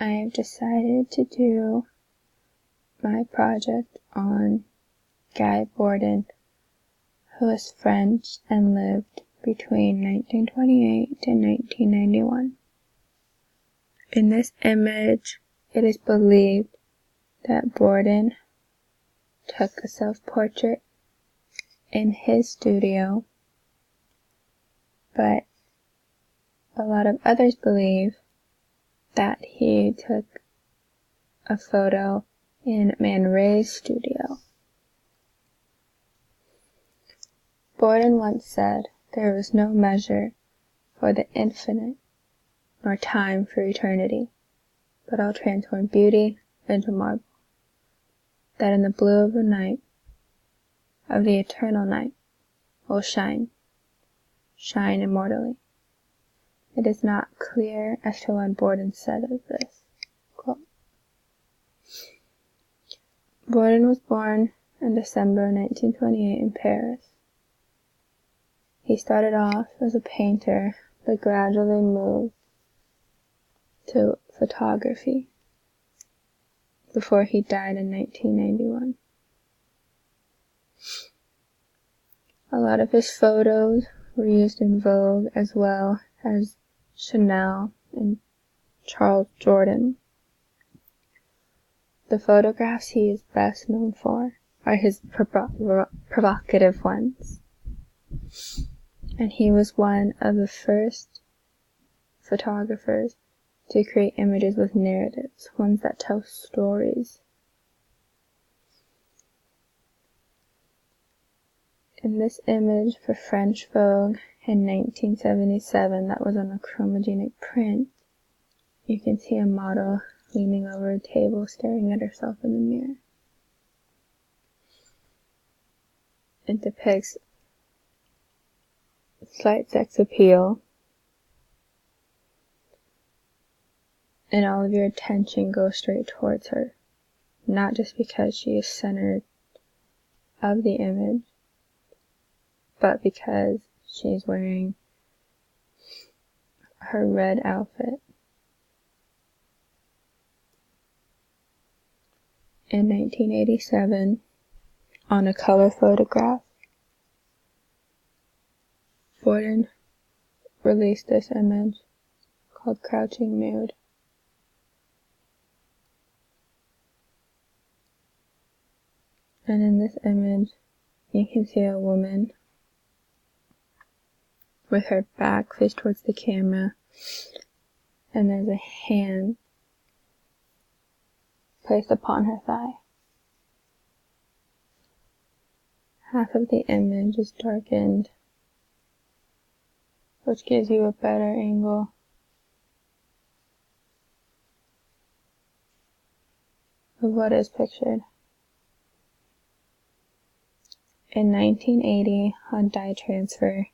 I have decided to do my project on Guy Bourdin, who was French and lived between 1928 to 1991. In this image, it is believed that Bourdin took a self-portrait in his studio, but a lot of others believe that he took a photo in Man Ray's studio. Bourdin once said, "There was no measure for the infinite, nor time for eternity, but I'll transform beauty into marble, that in the blue of the night, of the eternal night, will shine immortally." It is not clear as to when Bourdin said of this quote. Bourdin was born in December 1928 in Paris. He started off as a painter, but gradually moved to photography before he died in 1991. A lot of his photos were used in Vogue as well as Chanel and Charles Jourdan. The photographs he is best known for are his provocative ones. And he was one of the first photographers to create images with narratives, ones that tell stories. In this image for French Vogue in 1977 that was on a chromogenic print, you can see a model leaning over a table staring at herself in the mirror. It depicts slight sex appeal, and all of your attention goes straight towards her, not just because she is center of the image, but because she's wearing her red outfit. In 1987, on a color photograph, Bourdin released this image called Crouching Nude. And in this image, you can see a woman with her back faced towards the camera, and there's a hand placed upon her thigh. Half of the image is darkened, which gives you a better angle of what is pictured. In 1980, on dye transfer,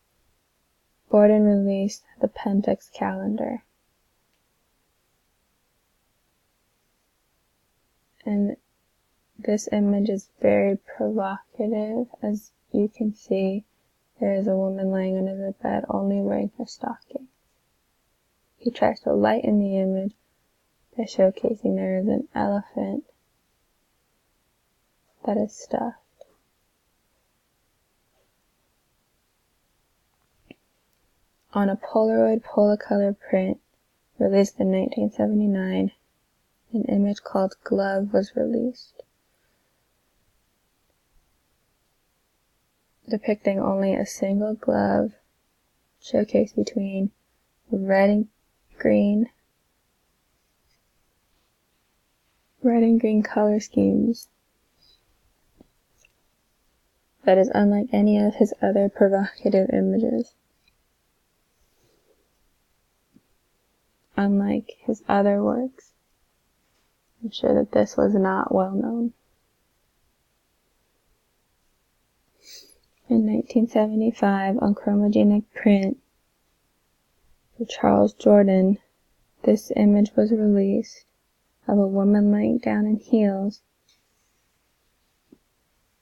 Bourdin released the Pentax calendar. And this image is very provocative. As you can see, there is a woman laying under the bed only wearing her stockings. He tries to lighten the image by showcasing there is an elephant that is stuffed. On a Polaroid Polacolor print released in 1979, an image called Glove was released, depicting only a single glove showcased between red and green color schemes that is unlike any of his other provocative images. Unlike his other works, I'm sure that this was not well known. In 1975, on chromogenic print for Charles Jourdan, this image was released of a woman laying down in heels.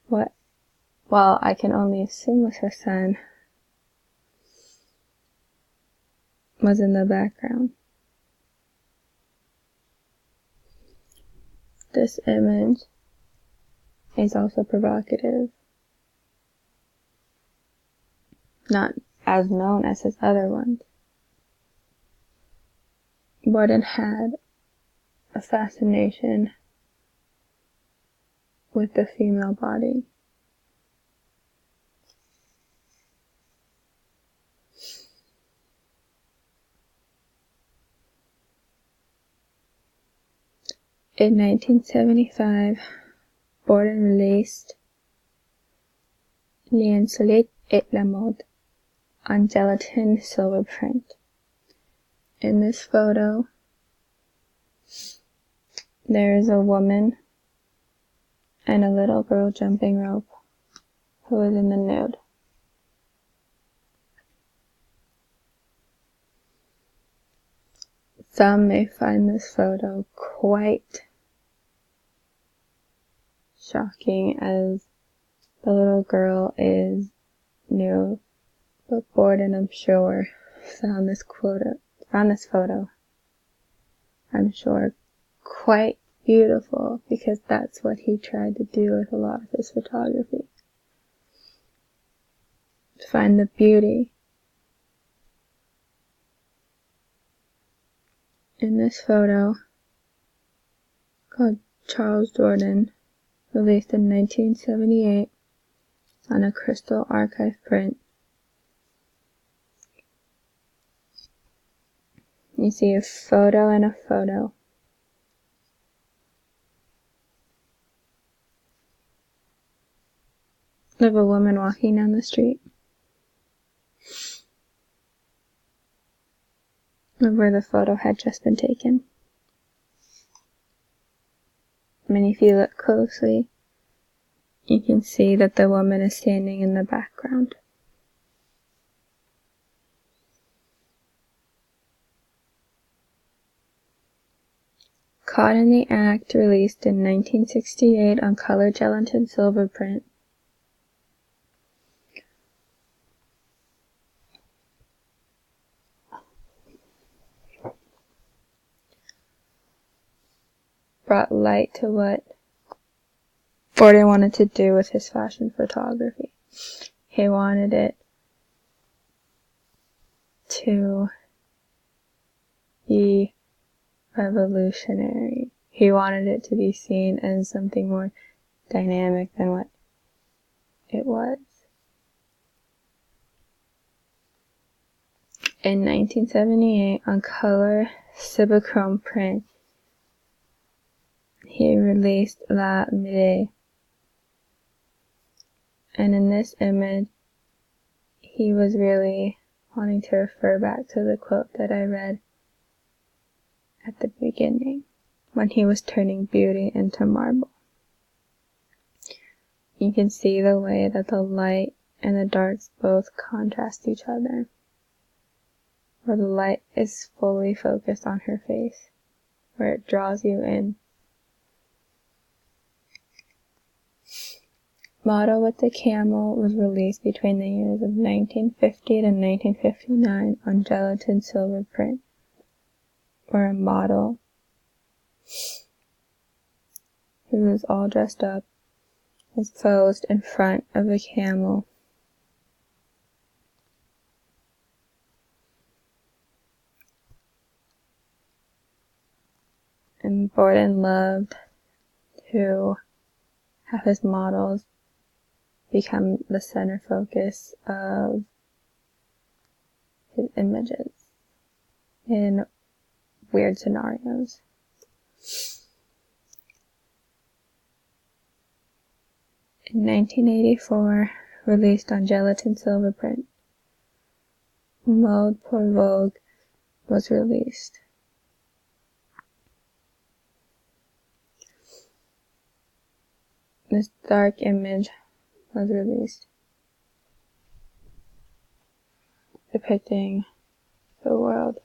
While I can only assume was her son, was in the background. This image is also provocative, not as known as his other ones. Bourdin had a fascination with the female body. In 1975, Bourdin released L'insolite et la mode on gelatin silver print. In this photo, there is a woman and a little girl jumping rope who is in the nude. Some may find this photo quite shocking as the little girl is nude, but Bourdin, I'm sure, found this photo, I'm sure, quite beautiful, because that's what he tried to do with a lot of his photography. To find the beauty in this photo, called Charles Jourdan, released in 1978 on a crystal archive print. You see a photo and a photo. Of a woman walking down the street. Of where the photo had just been taken. And if you look closely, you can see that the woman is standing in the background. Caught in the Act, released in 1968 on color gelatin silver print. Brought light to what Bourdin wanted to do with his fashion photography. He wanted it to be revolutionary. He wanted it to be seen as something more dynamic than what it was. In 1978, on color Cibachrome print, he released La Mide. And in this image, he was really wanting to refer back to the quote that I read at the beginning, when he was turning beauty into marble. You can see the way that the light and the darks both contrast each other, where the light is fully focused on her face, where it draws you in. Model with the Camel was released between the years of 1950 to 1959 on gelatin silver print, where a model who was all dressed up is posed in front of a camel. And Bourdin loved to have his models become the center focus of his images in weird scenarios. In 1984, released on gelatin silver print, Mode pour Vogue was released. This dark image was released, depicting the world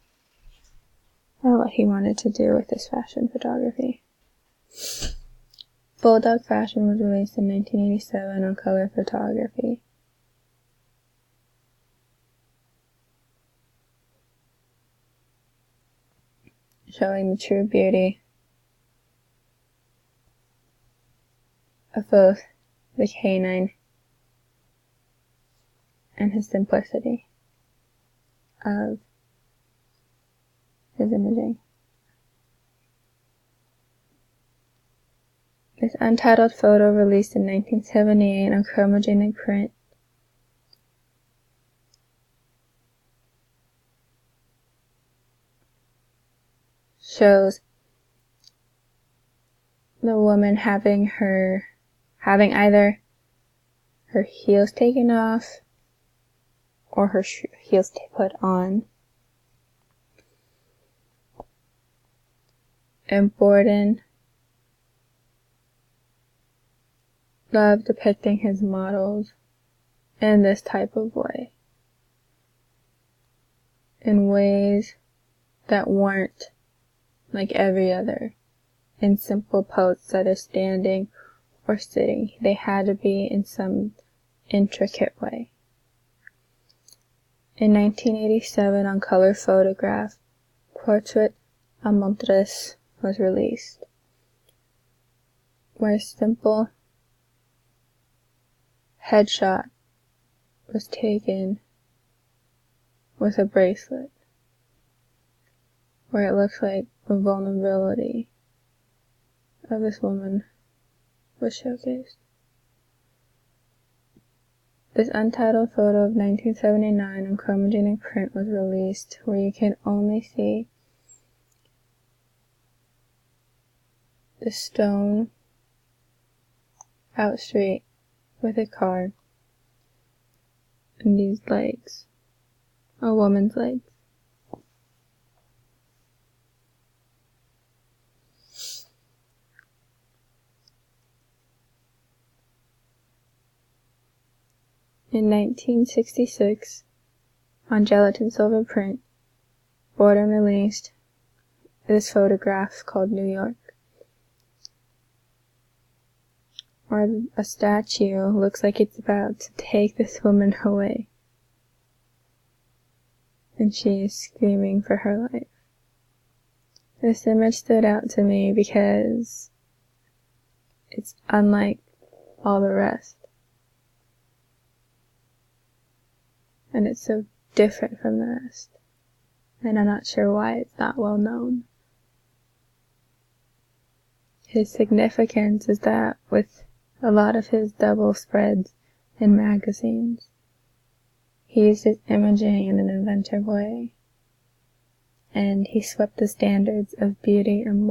and what he wanted to do with his fashion photography. Bulldog Fashion was released in 1987 on color photography. Showing the true beauty of both the canine and his simplicity of his imaging. This untitled photo, released in 1978 on chromogenic print, shows the woman having either her heels taken off or her heels put on. And Bourdin loved depicting his models in this type of way, in ways that weren't like every other, in simple poses that are standing or sitting. They had to be in some intricate way. In 1987, on color photograph, Portrait à Montres was released, where a simple headshot was taken with a bracelet, where it looks like the vulnerability of this woman was showcased. This untitled photo of 1979 on chromogenic print was released, where you can only see the stone out straight with a car and these legs, a woman's legs. In 1966, on gelatin silver print, Bourdin released this photograph called New York, where a statue looks like it's about to take this woman away, and she is screaming for her life. This image stood out to me because it's unlike all the rest, and it's so different from the rest, and I'm not sure why it's not well known. His significance is that with a lot of his double spreads in magazines, he used his imaging in an inventive way, and he swept the standards of beauty and